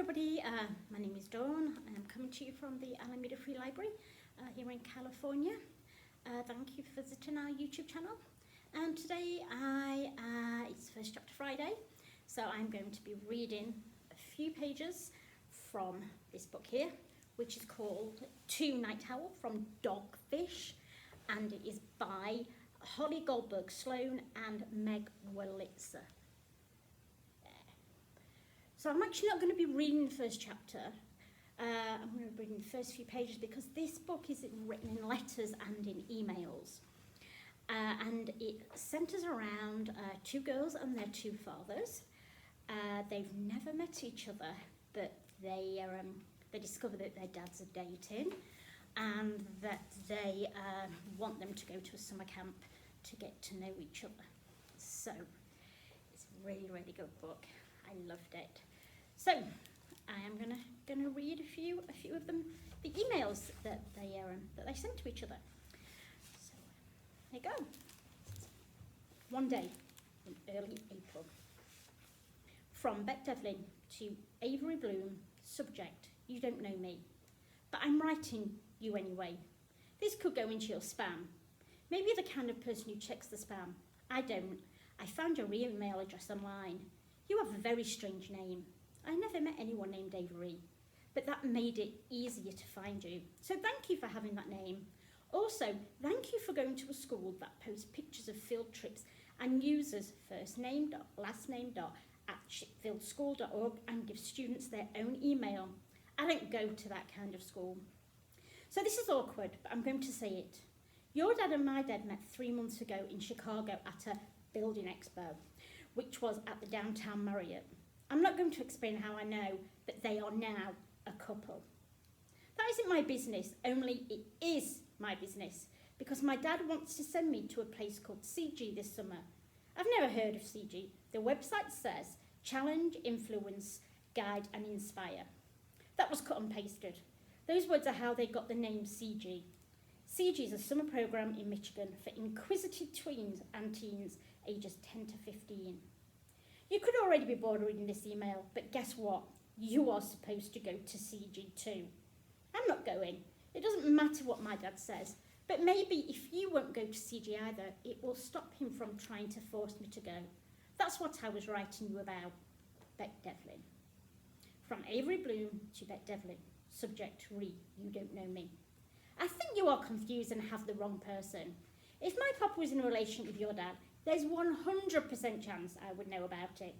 everybody, my name is Dawn. I'm coming to you from the Alameda Free Library here in California. Thank you for visiting our YouTube channel. And today it's First Chapter Friday, so I'm going to be reading a few pages from this book here, which is called To Night Owl from Dogfish, and it is by Holly Goldberg Sloan and Meg Wolitzer. So I'm actually not going to be reading the first chapter. I'm going to be reading the first few pages because this book is written in letters and in emails. And it centres around two girls and their two fathers. They've never met each other, but they discover that their dads are dating and that they want them to go to a summer camp to get to know each other. So it's a really, really good book. I loved it. So I am gonna read a few of them, the emails that they sent to each other. So there you go. One day in early April. From Bette Devlin to Avery Bloom. Subject: you don't know me, but I'm writing you anyway. This could go into your spam. Maybe you're the kind of person who checks the spam. I don't. I found your email address online. You have a very strange name. I never met anyone named Avery, but that made it easier to find you. So thank you for having that name. Also, thank you for going to a school that posts pictures of field trips and uses firstname.lastname.@shipfieldschool.org and gives students their own email. I don't go to that kind of school. So this is awkward, but I'm going to say it. Your dad and my dad met 3 months ago in Chicago at a building expo, which was at the downtown Marriott. I'm not going to explain how I know that they are now a couple. That isn't my business, only it is my business, because my dad wants to send me to a place called CG this summer. I've never heard of CG. The website says Challenge, Influence, Guide and Inspire. That was cut and pasted. Those words are how they got the name CG. CG is a summer program in Michigan for inquisitive tweens and teens ages 10 to 15. You could already be bored reading this email, but guess what? You are supposed to go to CG too. I'm not going. It doesn't matter what my dad says, but maybe if you won't go to CG either, it will stop him from trying to force me to go. That's what I was writing you about. Bette Devlin. From Avery Bloom to Bette Devlin. Subject: re, you don't know me. I think you are confused and have the wrong person. If my papa was in a relation with your dad, there's 100% chance I would know about it.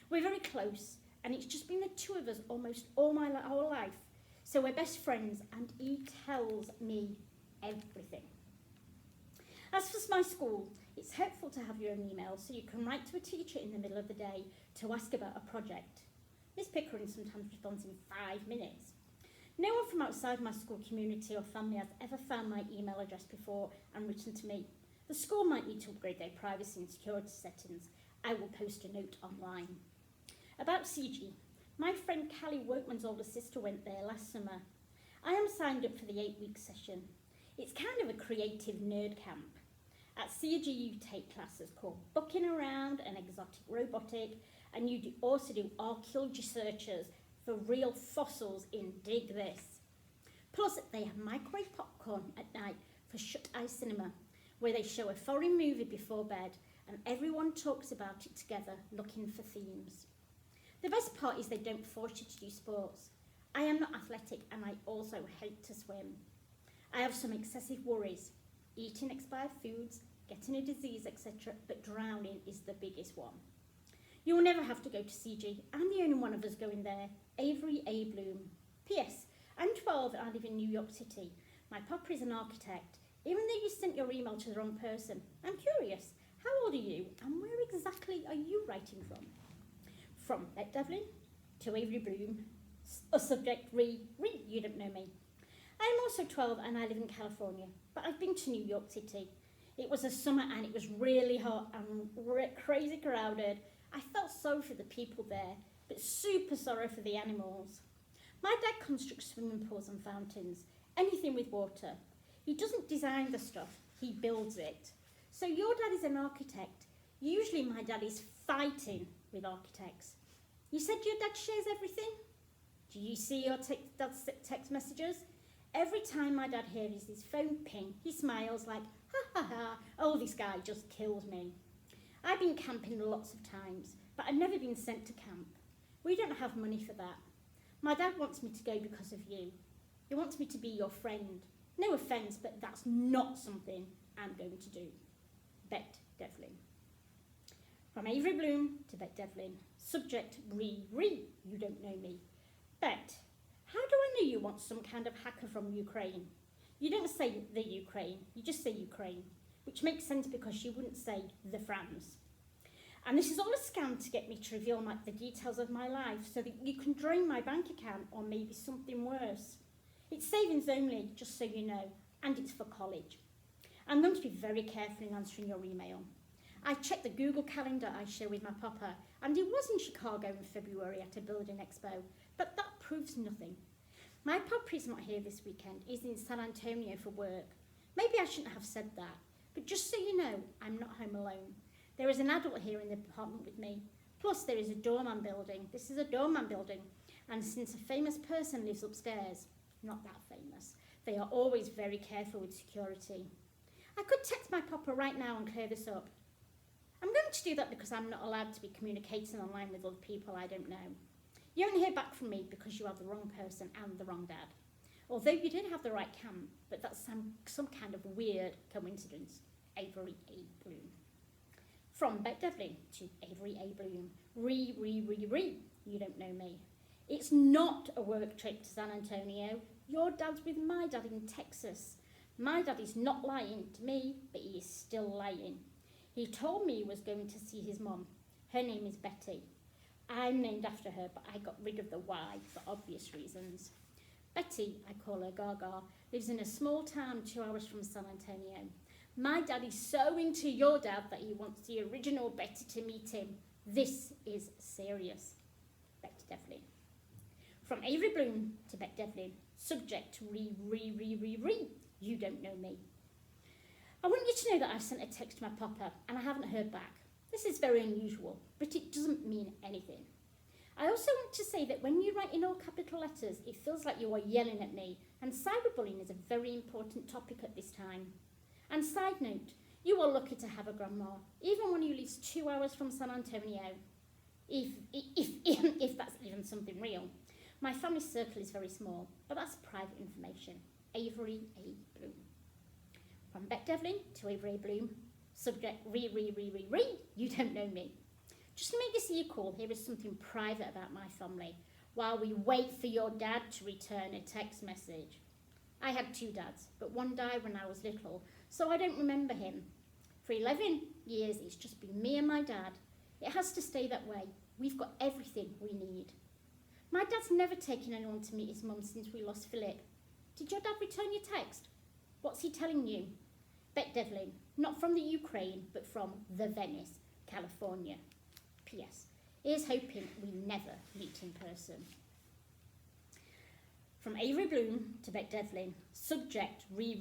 We're very close, and it's just been the two of us almost all my whole life. So we're best friends, and he tells me everything. As for my school, it's helpful to have your own email so you can write to a teacher in the middle of the day to ask about a project. Miss Pickering sometimes responds in 5 minutes. No one from outside my school community or family has ever found my email address before and written to me. The school might need to upgrade their privacy and security settings. I will post a note online. About CG, my friend Callie Workman's older sister went there last summer. I am signed up for the 8-week session. It's kind of a creative nerd camp. At CG you take classes called Bucking Around and Exotic Robotic, and you also do archaeology searches for real fossils in Dig This. Plus they have microwave popcorn at night for Shut Eye Cinema, where they show a foreign movie before bed and everyone talks about it together looking for themes. The best part is they don't force you to do sports. I am not athletic and I also hate to swim. I have some excessive worries, eating expired foods, getting a disease, etc., but drowning is the biggest one. You will never have to go to CG. I'm the only one of us going there. Avery A. Bloom. P.S. I'm 12 and I live in New York City. My papa is an architect. Even though you sent your email to the wrong person, I'm curious, how old are you and where exactly are you writing from? From Bette Devlin to Avery Bloom, a subject: re, you don't know me. I am also 12 and I live in California, but I've been to New York City. It was a summer and it was really hot and crazy crowded. I felt sorry for the people there, but super sorry for the animals. My dad constructs swimming pools and fountains, anything with water. He doesn't design the stuff, he builds it. So your dad is an architect. Usually my dad is fighting with architects. You said your dad shares everything? Do you see your dad's text messages? Every time my dad hears his phone ping, he smiles like, ha ha ha, oh, this guy just kills me. I've been camping lots of times, but I've never been sent to camp. We don't have money for that. My dad wants me to go because of you. He wants me to be your friend. No offence, but that's not something I'm going to do. Bet Devlin. From Avery Bloom to Bet Devlin. Subject, re, you don't know me. Bet, how do I know you want some kind of hacker from Ukraine? You don't say the Ukraine, you just say Ukraine, which makes sense because you wouldn't say the France. And this is all a scam to get me to reveal the details of my life so that you can drain my bank account or maybe something worse. It's savings only, just so you know, and it's for college. I'm going to be very careful in answering your email. I checked the Google Calendar I share with my papa, and he was in Chicago in February at a building expo, but that proves nothing. My papa is not here this weekend, he's in San Antonio for work. Maybe I shouldn't have said that, but just so you know, I'm not home alone. There is an adult here in the apartment with me, plus there is a doorman building. This is a doorman building, and since a famous person lives upstairs, not that famous, they are always very careful with security. I could text my papa right now and clear this up. I'm going to do that because I'm not allowed to be communicating online with other people I don't know. You won't hear back from me because you have the wrong person and the wrong dad. Although you did have the right camp, but that's some kind of weird coincidence. Avery A. Bloom. From Bet Devlin to Avery A. Bloom. You don't know me. It's not a work trip to San Antonio. Your dad's with my dad in Texas. My dad is not lying to me, but he is still lying. He told me he was going to see his mum. Her name is Betty. I'm named after her, but I got rid of the Y for obvious reasons. Betty, I call her Gaga, lives in a small town 2 hours from San Antonio. My dad is so into your dad that he wants the original Betty to meet him. This is serious. Bet Devlin. From Avery Bloom to Bet Devlin. Subject, you don't know me. I want you to know that I've sent a text to my papa and I haven't heard back. This is very unusual, but it doesn't mean anything. I also want to say that when you write in all capital letters, it feels like you are yelling at me, and cyberbullying is a very important topic at this time. And side note, you are lucky to have a grandma, even when you live 2 hours from San Antonio, if that's even something real. My family circle is very small, but that's private information. Avery A. Bloom. From Bet Devlin to Avery A. Bloom. Subject, you don't know me. Just to make this equal, here is something private about my family, while we wait for your dad to return a text message. I had 2 dads, but one died when I was little, so I don't remember him. For 11 years, it's just been me and my dad. It has to stay that way. We've got everything we need. My dad's never taken anyone to meet his mum since we lost Philip. Did your dad return your text? What's he telling you? Bet Devlin, not from the Ukraine, but from the Venice, California. P.S. Here's hoping we never meet in person. From Avery Bloom to Bet Devlin. Subject, you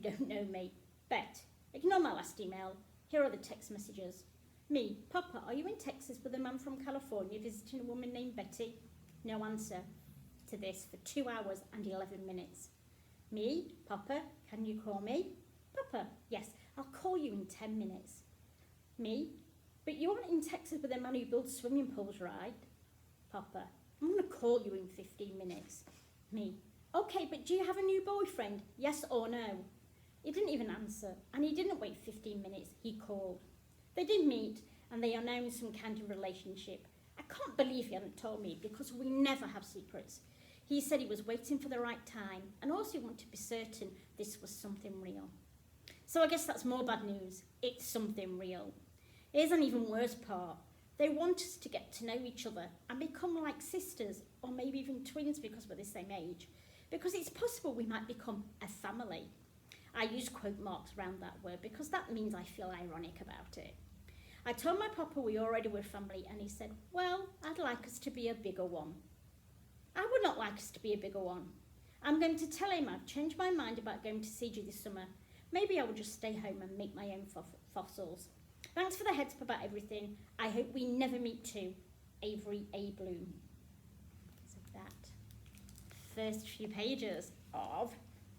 don't know me. Bet, ignore my last email. Here are the text messages. Me, Papa, are you in Texas with a man from California visiting a woman named Betty? No answer to this for 2 hours and 11 minutes. Me, Papa, can you call me? Papa, yes, I'll call you in 10 minutes. Me, but you aren't in Texas with a man who builds swimming pools, right? Papa, I'm going to call you in 15 minutes. Me, okay, but do you have a new boyfriend? Yes or no? He didn't even answer, and he didn't wait 15 minutes, he called. They did meet, and they are now in some kind of relationship. I can't believe he hadn't told me, because we never have secrets. He said he was waiting for the right time, and also wanted to be certain this was something real. So I guess that's more bad news. It's something real. Here's an even worse part. They want us to get to know each other and become like sisters, or maybe even twins because we're the same age. Because it's possible we might become a family. I use quote marks around that word because that means I feel ironic about it. I told my papa we already were family, and he said, well, I'd like us to be a bigger one. I would not like us to be a bigger one. I'm going to tell him I've changed my mind about going to Fiji this summer. Maybe I will just stay home and make my own fossils. Thanks for the heads up about everything. I hope we never meet too. Avery A. Bloom. first few pages of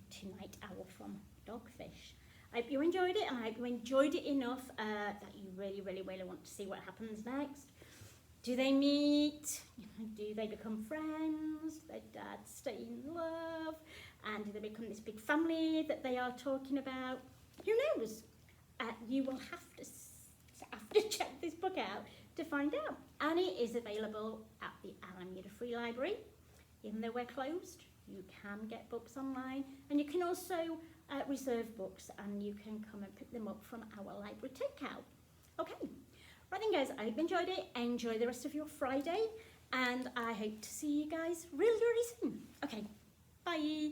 Tonight Owl from Dogfish. I hope you enjoyed it, and I hope you enjoyed it enough that you really, really, really want to see what happens next. Do they meet? Do they become friends? Do their dads stay in love? And do they become this big family that they are talking about? Who knows? You will have to check this book out to find out. And it is available at the Alameda Free Library. Even though we're closed, you can get books online, and you can also reserve books, and you can come and pick them up from our library takeout. Okay, right then guys, I hope you enjoyed it. Enjoy the rest of your Friday, and I hope to see you guys really, really soon. Okay, bye.